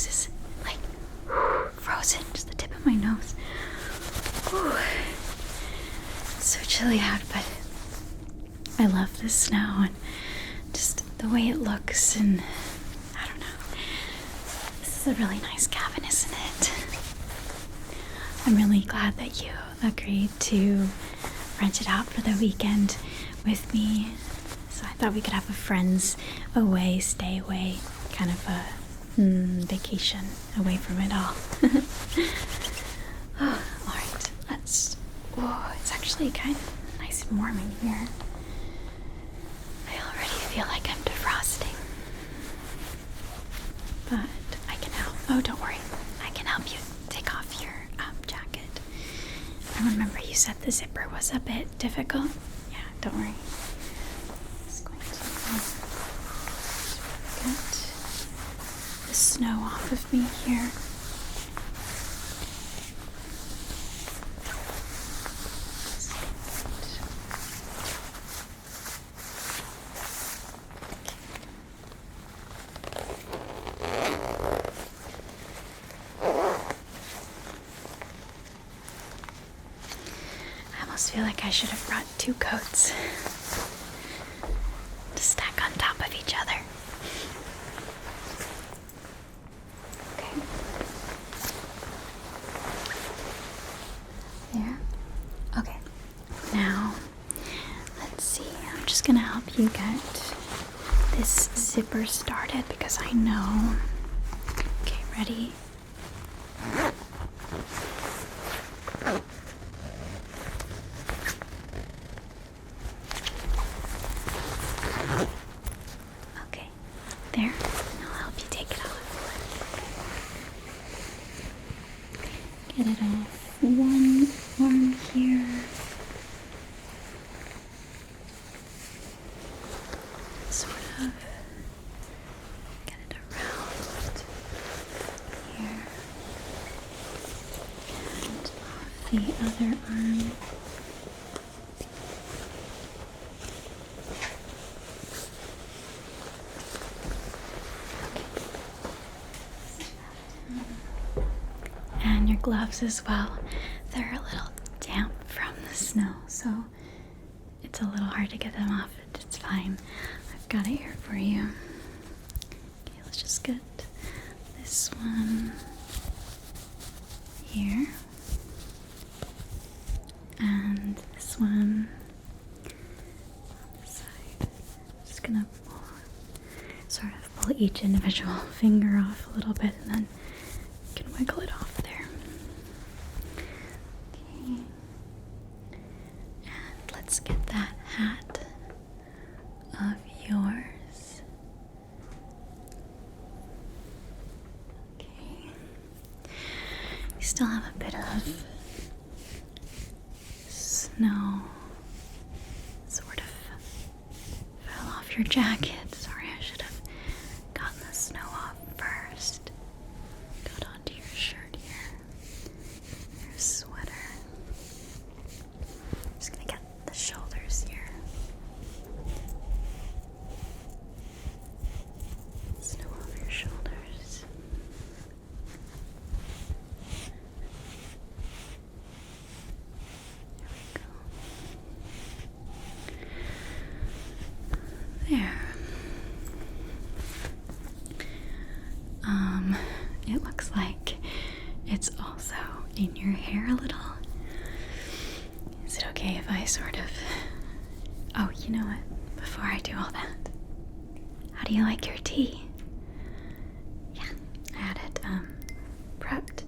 nose is like frozen, just the tip of my nose. Whew. It's so chilly out, but I love the snow and just the way it looks, and I don't know. This is a really nice cabin, isn't it? I'm really glad that you agreed to rent it out for the weekend with me. So I thought we could have a friends away, stay away, kind of a vacation away from it all. Oh, alright, let's... Oh, it's actually kind of nice and warm in here. I already feel like I'm defrosting. But I can help. Oh, don't worry. I can help you take off your jacket. I remember you said the zipper was a bit difficult. Yeah, don't worry. Just going to get the snow off of me here. I almost feel like I should have brought 2 coats to stack on top of each other. Okay. There. Okay. Now, let's see. I'm just gonna help you get this zipper started because I know. Okay, ready? Okay, there. I'll help you take it off. Get it off one arm here. Sort of get it around here. And off the other arm. And your gloves as well. They're a little damp from the snow, so it's a little hard to get them off. It's fine. I've got it here for you. Okay, let's just get this one here. And this one on the side. Just gonna pull each individual finger off a little bit and then you can wiggle it off there. Okay. And let's get that hat of yours. Okay. You still have a bit of snow sort of fell off your jacket. Sorry, I should have gotten the snow off first. Got onto your shirt here, your sweater. Just gonna get the shoulders here. Snow off your shoulders. There. It looks like it's also in your hair a little. Is it okay if I sort of... Oh, you know what? Before I do all that, how do you like your tea? Yeah, I had it prepped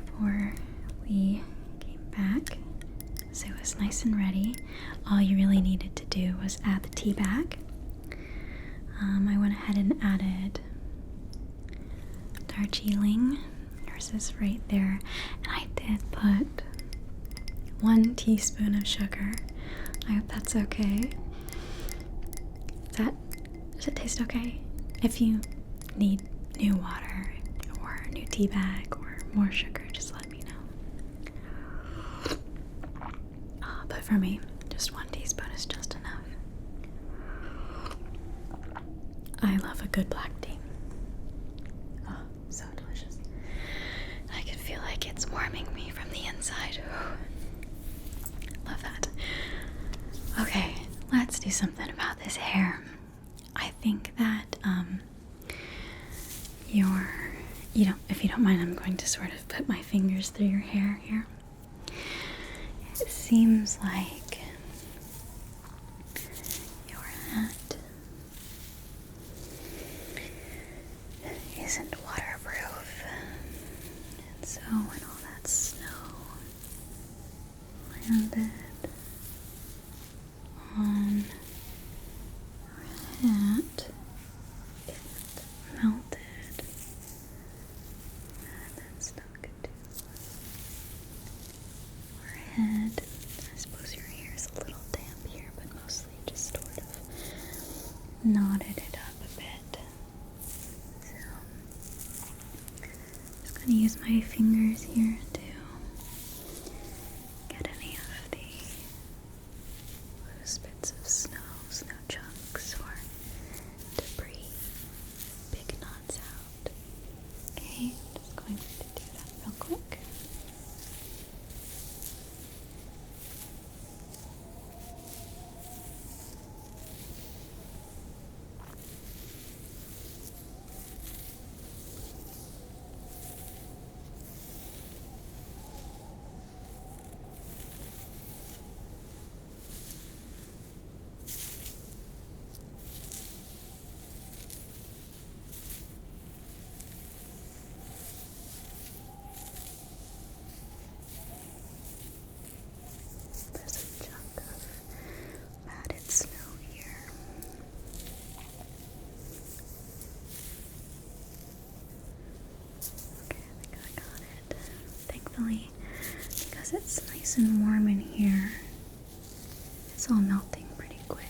before we came back, so it was nice and ready. All you really needed to do was add the tea bag. I went ahead and added Darjeeling. Yours is right there. And I did put 1 teaspoon of sugar. I hope that's okay. Does it taste okay? If you need new water or new tea bag or more sugar, just let me know. But for me, just 1 teaspoon is just enough. I love a good black tea. warming me from the inside. Love that. Okay, let's do something about this hair. I think that, if you don't mind, I'm going to sort of put my fingers through your hair here. It seems like your hat isn't waterproof, and so when all that snow landed on your hat, it melted and then stuck to your head. I suppose your hair is a little damp here, but mostly just sort of knotted it up a bit. So I'm just going to use my fingers here to get any of the loose bits of snow chunks, or debris, big knots out. Okay, I'm just going to do that real quick. There's a chunk of matted snow here. Okay, I think I got it. Thankfully, because it's nice and warm in here, it's all melting pretty quick.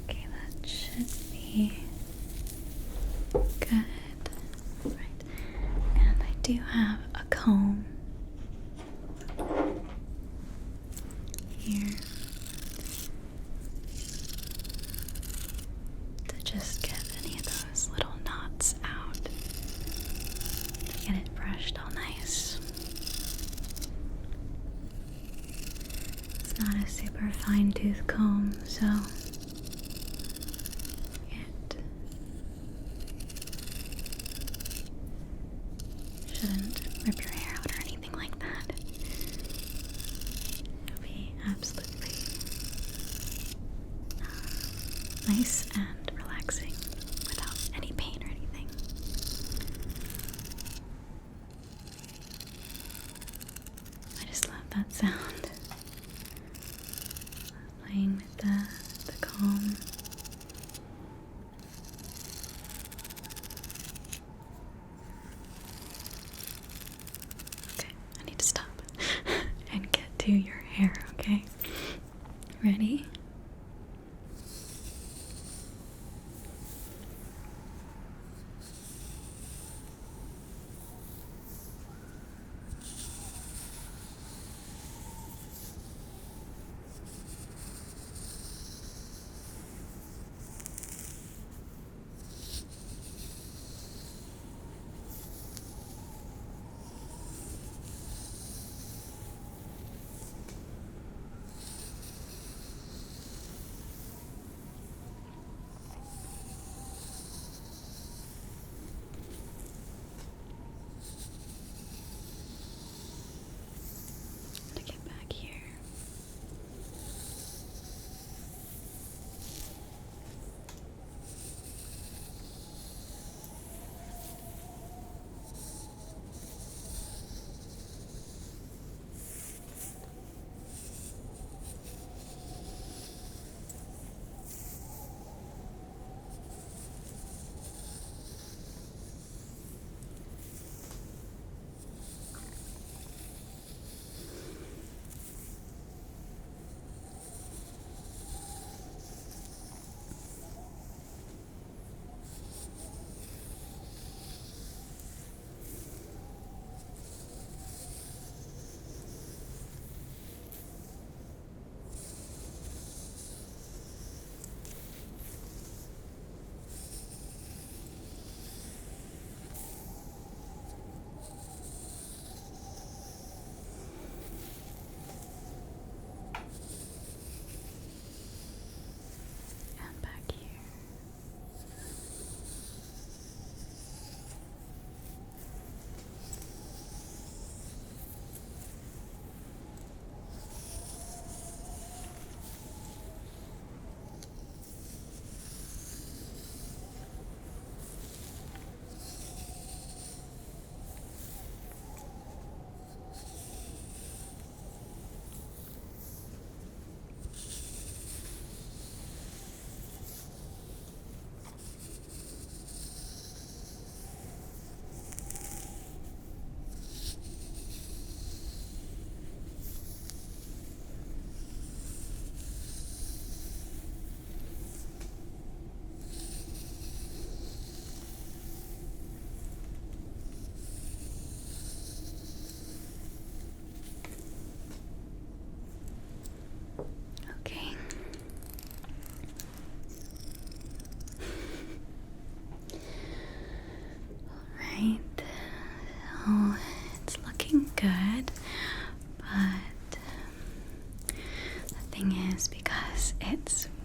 Okay, that should be good. Right. And I do have a comb here to just get any of those little knots out, to get it brushed all nice. It's not a super fine tooth comb, so it shouldn't rip your hair out or anything like that. It'll be absolutely nice and relaxing without any pain or anything. I just love that sound. Playing with the comb. Okay, I need to stop and get to your hair, okay? Ready?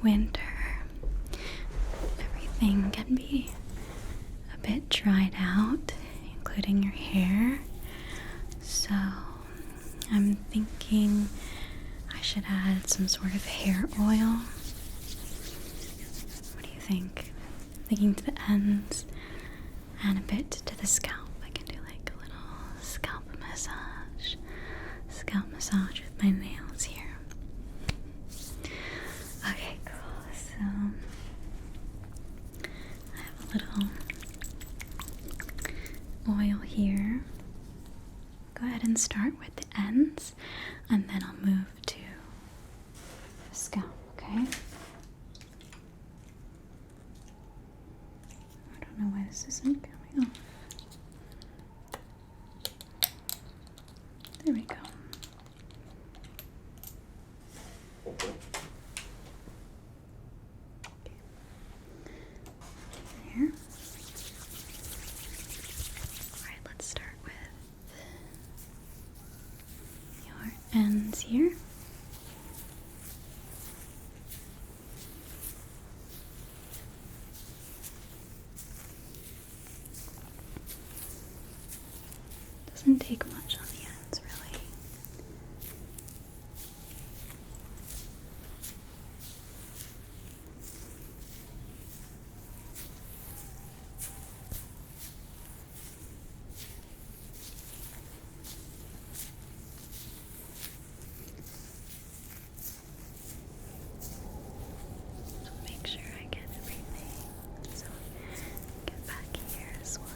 winter, everything can be a bit dried out, including your hair. So I'm thinking I should add some sort of hair oil. What do you think? Thinking to the ends and a bit to the scalp. I can do like a little scalp massage. Scalp massage with my nails here. Okay, cool. So I have a little oil here. Go ahead and start with the ends, and then I'll move to the scalp, okay? I don't know why this isn't coming off. There we go. There. Alright, let's start with your ends here. Doesn't take much on the ends, really. So make sure I get everything. So get back here as well.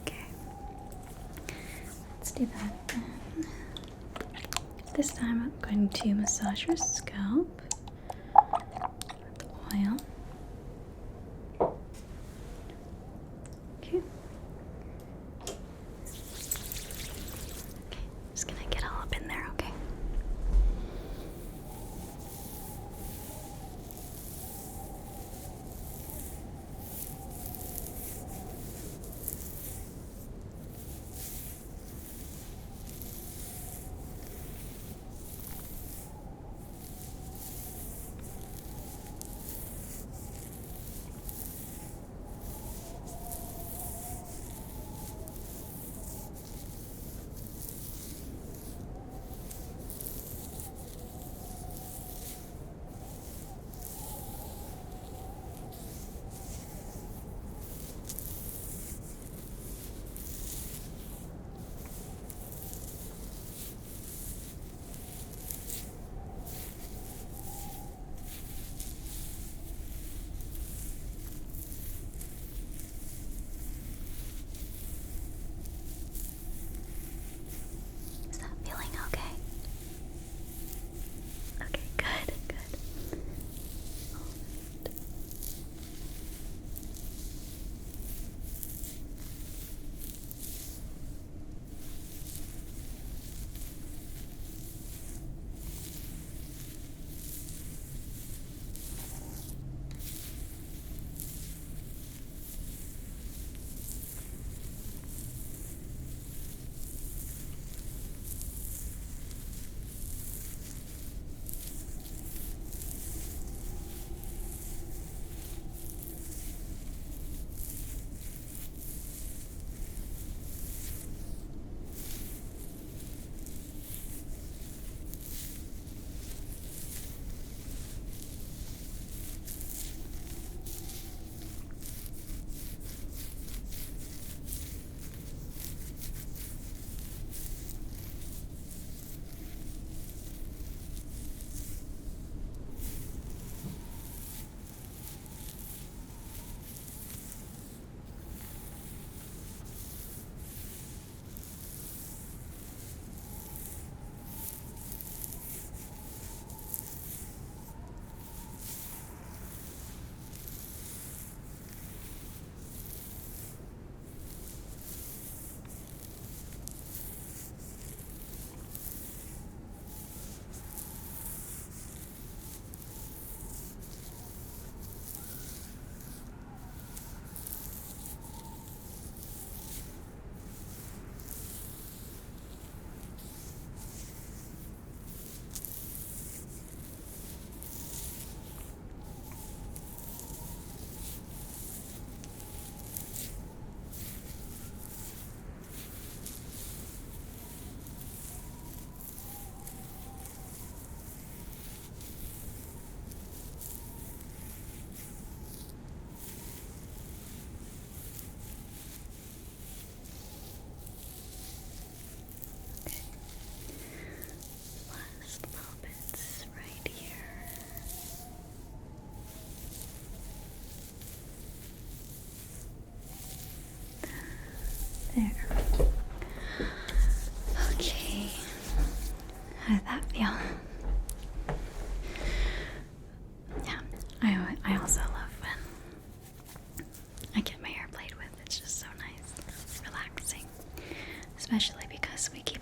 Okay, let's do that then. This time I'm going to massage your scalp with the oil. Okay. Okay, just gonna get all up in there, okay?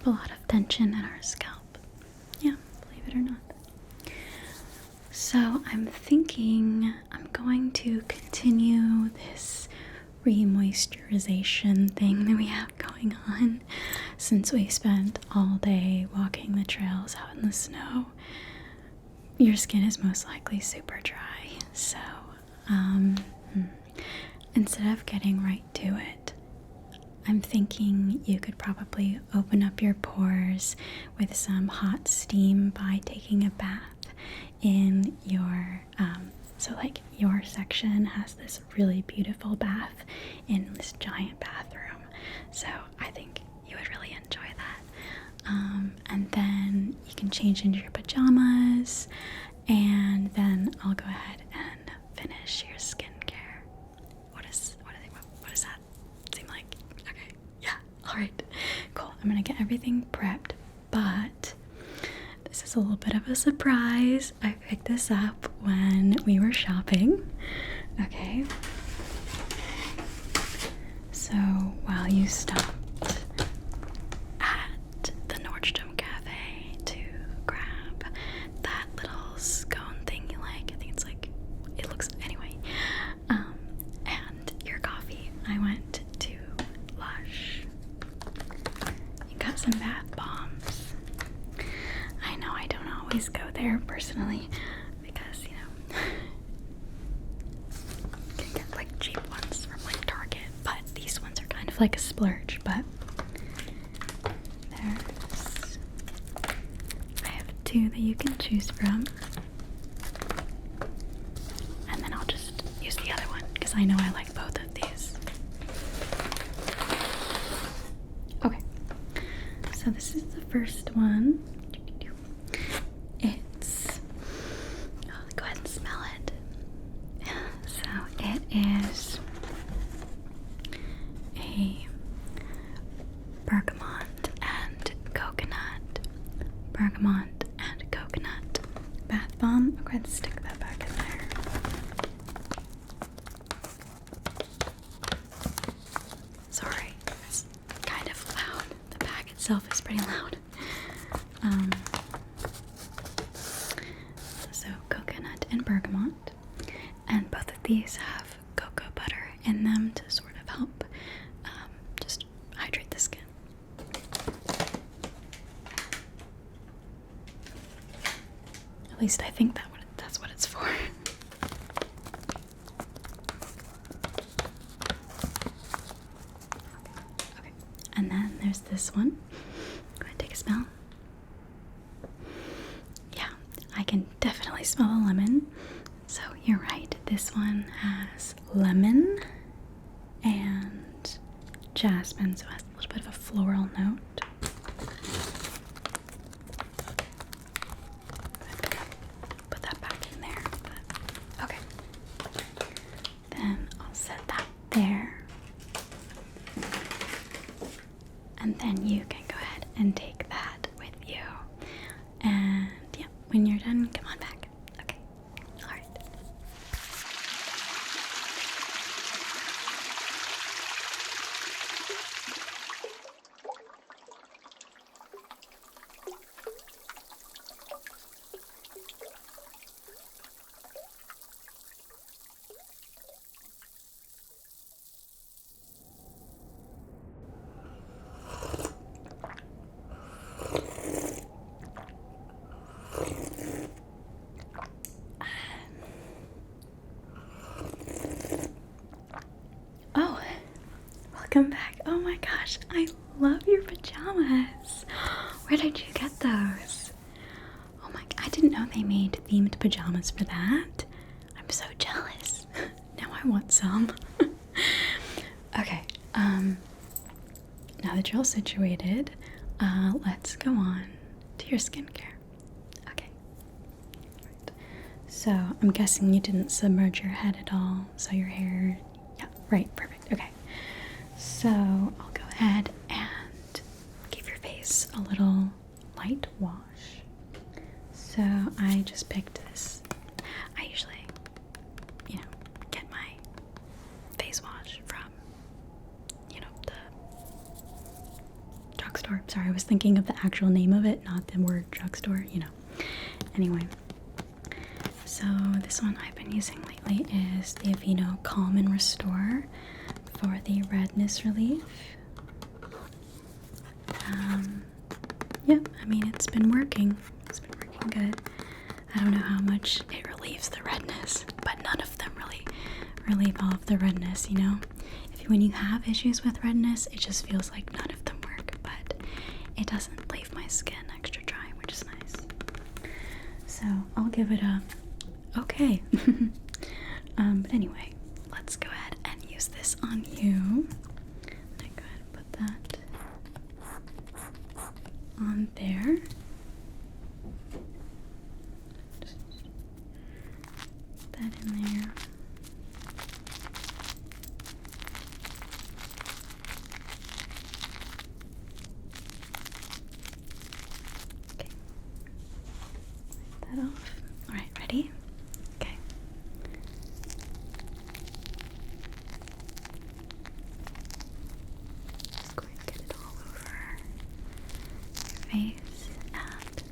have a lot of tension in our scalp. Yeah, believe it or not. So I'm thinking I'm going to continue this re-moisturization thing that we have going on since we spent all day walking the trails out in the snow. Your skin is most likely super dry, so instead of getting right to it, I'm thinking you could probably open up your pores with some hot steam by taking a bath in your so like your section has this really beautiful bath in this giant bathroom, so I think you would really enjoy that. And then you can change into your pajamas, and then I'll go ahead and finish your skincare. What does that seem like? Okay, yeah, all right, cool. I'm gonna get everything prepped, but this is a little bit of a surprise. I picked this up when we were shopping. Okay. So while you stopped at the Nordstrom Cafe to grab that little scone thing you like, I think it's like, it looks, anyway, and your coffee, I went to Lush and got some bath bombs. I know I don't always go there personally because, you know, you can get like cheap ones from like Target, but these ones are kind of like a splurge. But I have two that you can choose from, and then I'll just use the other one because I know I like both of these. Okay, so this is the first one. It's, oh, go ahead and smell it. So it is a bergamot and coconut bath bomb. I'll go ahead and stick that back in there. Sorry, it's kind of loud. The bag itself is pretty loud. So coconut and bergamot, and both of these have cocoa butter in them to sort of help just hydrate the skin. At least I think that's what it's for. Okay. And then there's this one. Go ahead and take a smell. Yeah, I can definitely smell a lemon. So you're right, this one has lemon and jasmine, so it has a little bit of a floral note. Put that back in there. But, okay. Then I'll set that there. And then you can go ahead and take that with you. And yeah, when you're done, come on back. Okay. Alright. Oh, welcome back. Oh my gosh, I love your pajamas. Where did you get those? Oh my, I didn't know they made themed pajamas for that. I'm so jealous. Now I want some. Okay, now that you're all situated, let's go on to your skincare. Okay. Right. So I'm guessing you didn't submerge your head at all, so your hair, yeah, right, perfect. Okay. So I'll go ahead and give your face a little light wash. So I just picked this. I usually, you know, get my face wash from, you know, the drugstore. So Sorry, I was thinking of the actual name of it, not the word drugstore, you know. Anyway, so this one I've been using lately is the Aveeno Calm and Restore for the redness relief. Yep, I mean, it's been working. It's been working good. I don't know how much it relieves the redness, but none of them really relieve all of the redness, you know? When you have issues with redness, it just feels like none of them work, but it doesn't leave my skin extra dry, which is nice. So I'll give it a okay. But anyway, let's go ahead and use this on you. I go ahead and put that on there. Just put that in there. Okay. Wipe that off. Alright, ready? Okay. Just going to get it all over your face, and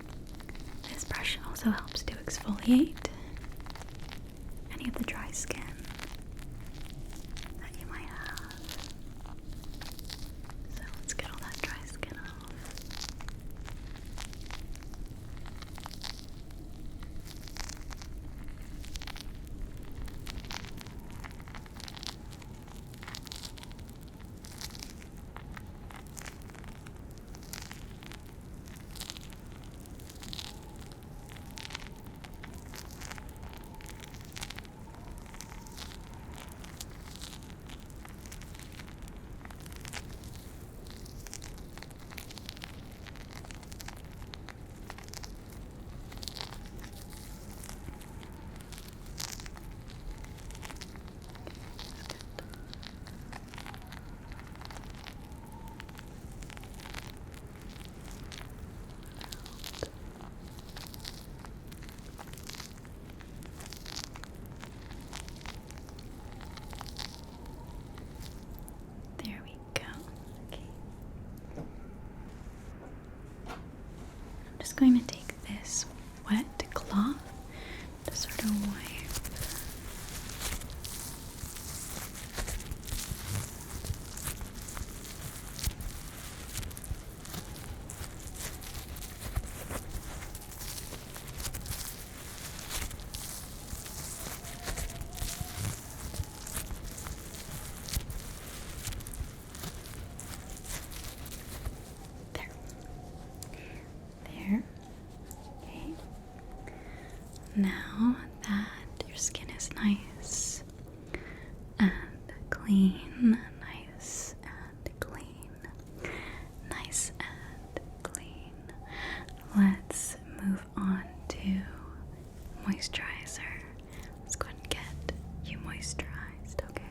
this brush also helps to exfoliate any of the dry skin that you might have. So let's get all that dry skin off. There we go. Okay. I'm just going to take this wet cloth to sort of wipe. There. There. Okay. Now that your skin is nice and clean, nice and clean, nice and clean, let's move on to moisturizer. Let's go ahead and get you moisturized, okay?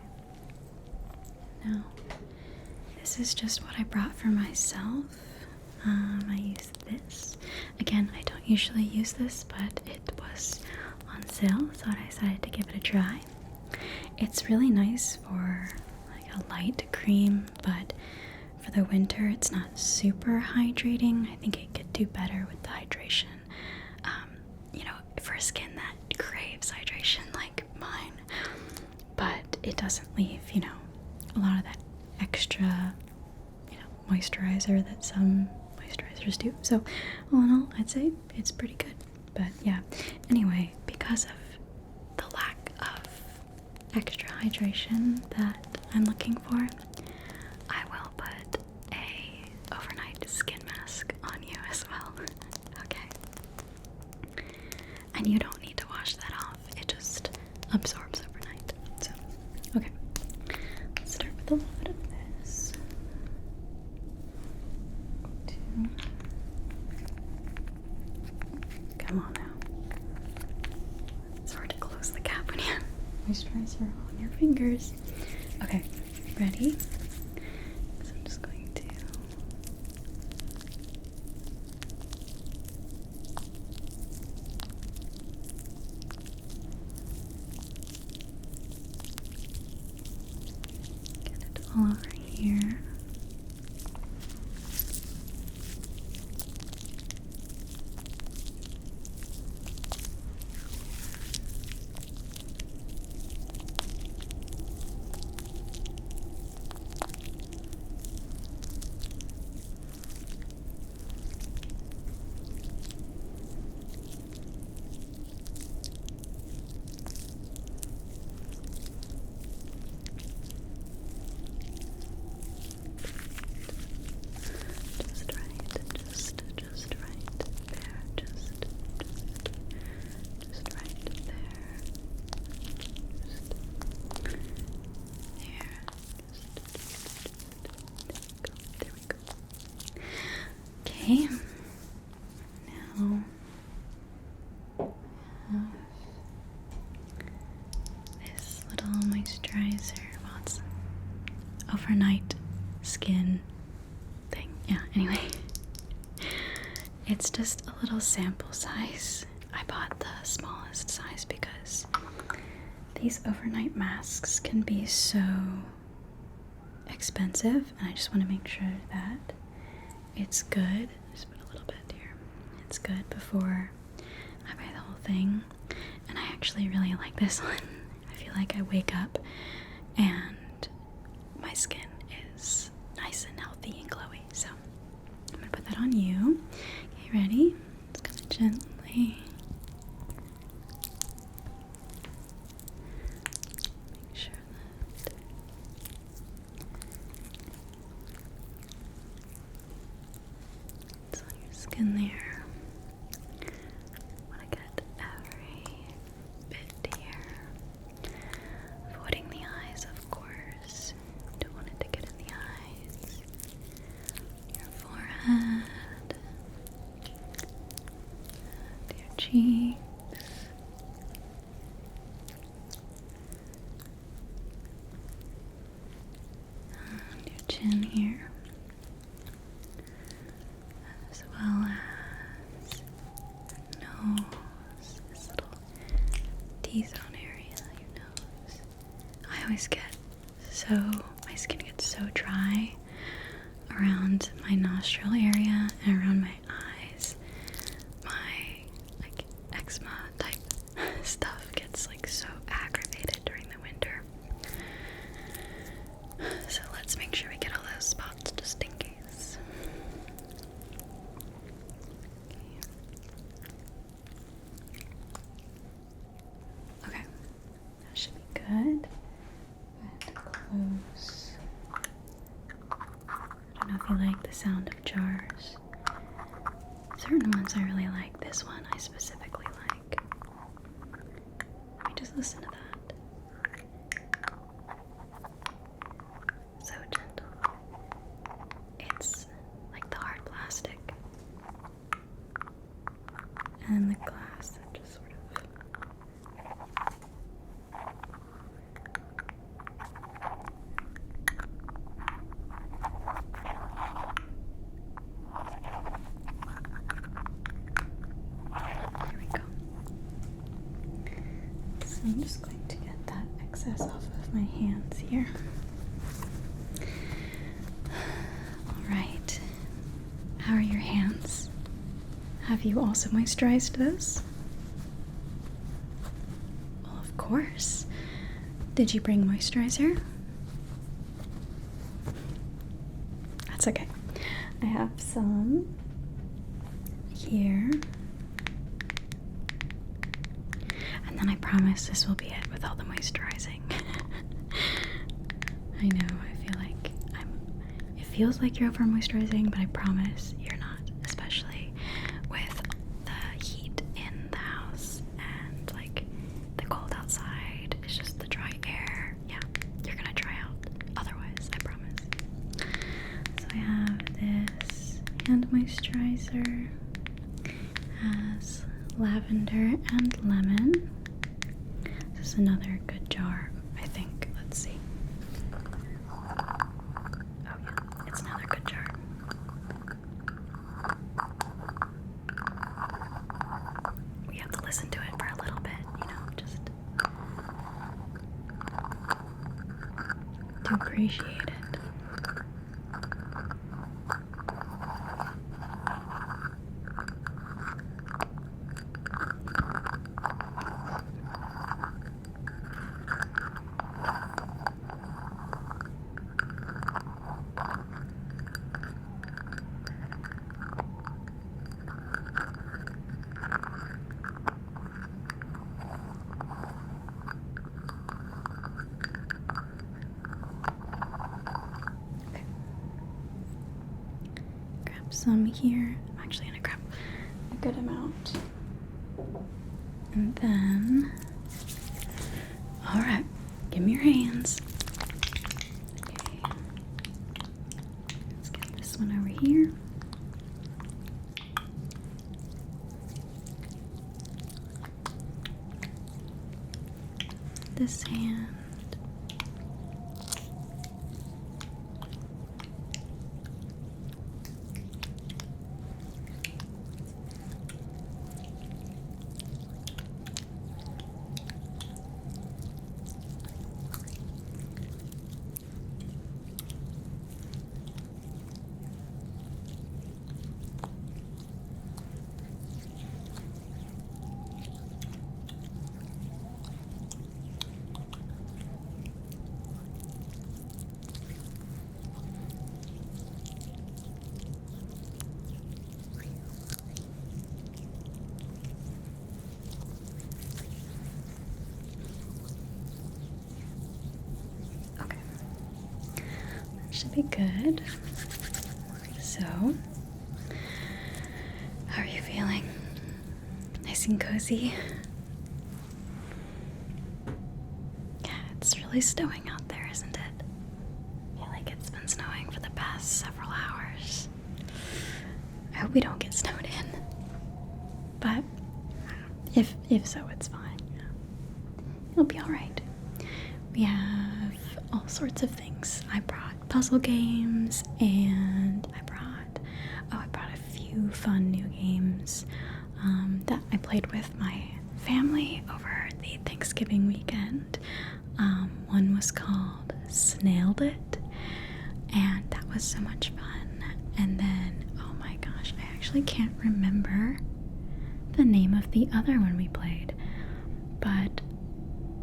Now, this is just what I brought for myself. I use this. Again, I don't usually use this, but it was on sale, so I decided to give it a try. It's really nice for like a light cream, but for the winter it's not super hydrating. I think it could do better with the hydration. You know, for skin that craves hydration like mine, but it doesn't leave, you know, a lot of that extra, you know, moisturizer that some moisturizers do. So all in all, I'd say it's pretty good. But yeah, anyway, because of the lack of extra hydration that I'm looking for, I will put a overnight skin mask on you as well. Okay. And you don't need to wash that off. It just absorbs overnight. So, okay. Let's start with a little bit of this. Come on now. It's hard to close the cap when you have moisturizer on your fingers. Okay, ready? So I'm just going to get it all over here. overnight skin thing. Yeah, anyway. It's just a little sample size. I bought the smallest size because these overnight masks can be so expensive, and I just want to make sure that it's good. Just put a little bit here. It's good before I buy the whole thing. And I actually really like this one. I feel like I wake up and my skin is nice and healthy and glowy. So I'm gonna put that on you. Okay, ready? Just gonna gently make sure that it's on your skin there. I want to get every bit here. Avoiding the eyes, of course. Don't want it to get in the eyes. Your forehead. And your cheeks. And your chin here. As well as nose, this little T-zone area, your nose. I always get my skin gets so dry around my nostril area and around my eyes. My like eczema type stuff gets like so aggravated during the winter. So let's make sure we get all those spots just in case. Okay, that should be good. And close. I don't know if you like the sound of jars. Certain ones I really like. This one I specifically like. Let me just listen to that. So gentle. It's like the hard plastic. And the glass that just sort of Here we go. So I'm just going to get that excess off of my hands here. Alright. How are your hands? Have you also moisturized those? Well, of course. Did you bring moisturizer? That's okay. I have some here. And then I promise this will be it with all the moisturizing. I know, I feel like it feels like you're over moisturizing, but I promise you're not, especially with the heat in the house and like the cold outside. It's just the dry air. Yeah, you're gonna dry out otherwise, I promise. So I have this hand moisturizer. Has lavender and lemon. This is another good jar, I think. Let's see. Oh yeah, it's another good jar. We have to listen to it for a little bit, just to appreciate it. Some here. I'm actually gonna grab a good amount. And then, alright, give me your hands. Okay. Let's get this one over here. This hand. should be good. So, how are you feeling? Nice and cozy? Yeah, it's really snowing out there, isn't it? I feel like it's been snowing for the past several hours. I hope we don't get snowed in. But if so, it's fine. It'll be alright. We have all sorts of things. I brought puzzle games and I brought a few fun new games that I played with my family over the Thanksgiving weekend. One was called Snailed It, and that was so much fun. And then, oh my gosh, I actually can't remember the name of the other one we played, but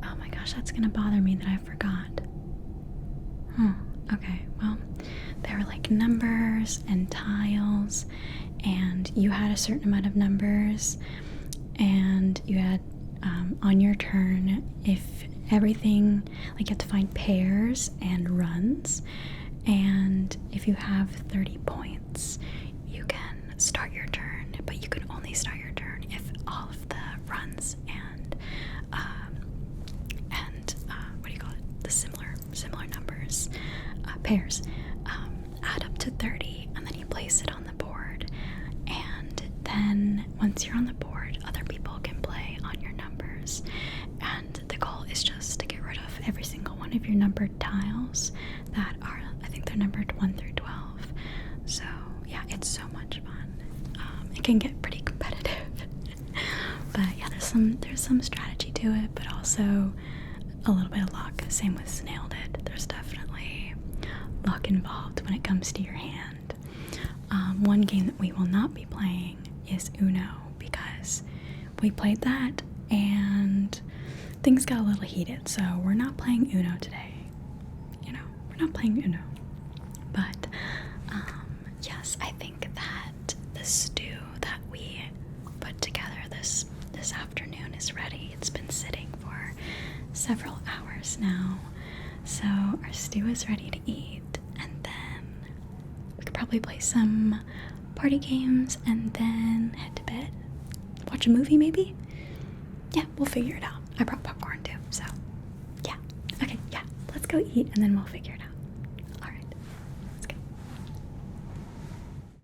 oh my gosh, that's gonna bother me that I forgot. Okay, well, there were like numbers and tiles, and you had a certain amount of numbers, and you had on your turn, if everything, like you have to find pairs and runs, and if you have 30 points, you can start your turn, but you can only start your turn if all of the runs and what do you call it? The similar numbers, pairs, add up to 30, and then you place it on the board. And then once you're on the board, other people can play on your numbers. And the goal is just to get rid of every single one of your numbered tiles that are, I think they're numbered 1 through 12. So yeah, it's so much fun. It can get pretty competitive, but yeah, there's some strategy to it, but also a little bit of luck. Same with Snailed It. There's definitely luck involved when it comes to your hand. One game that we will not be playing is Uno, because we played that and things got a little heated, so we're not playing Uno today. We're not playing Uno. But yes, I think that the stew that we put together this afternoon is ready. It's been sitting for several hours now, so our stew is ready to eat, and then we could probably play some party games and then head to bed. Watch a movie maybe? Yeah, we'll figure it out. I brought popcorn too, so yeah. Okay, yeah, let's go eat and then we'll figure it out.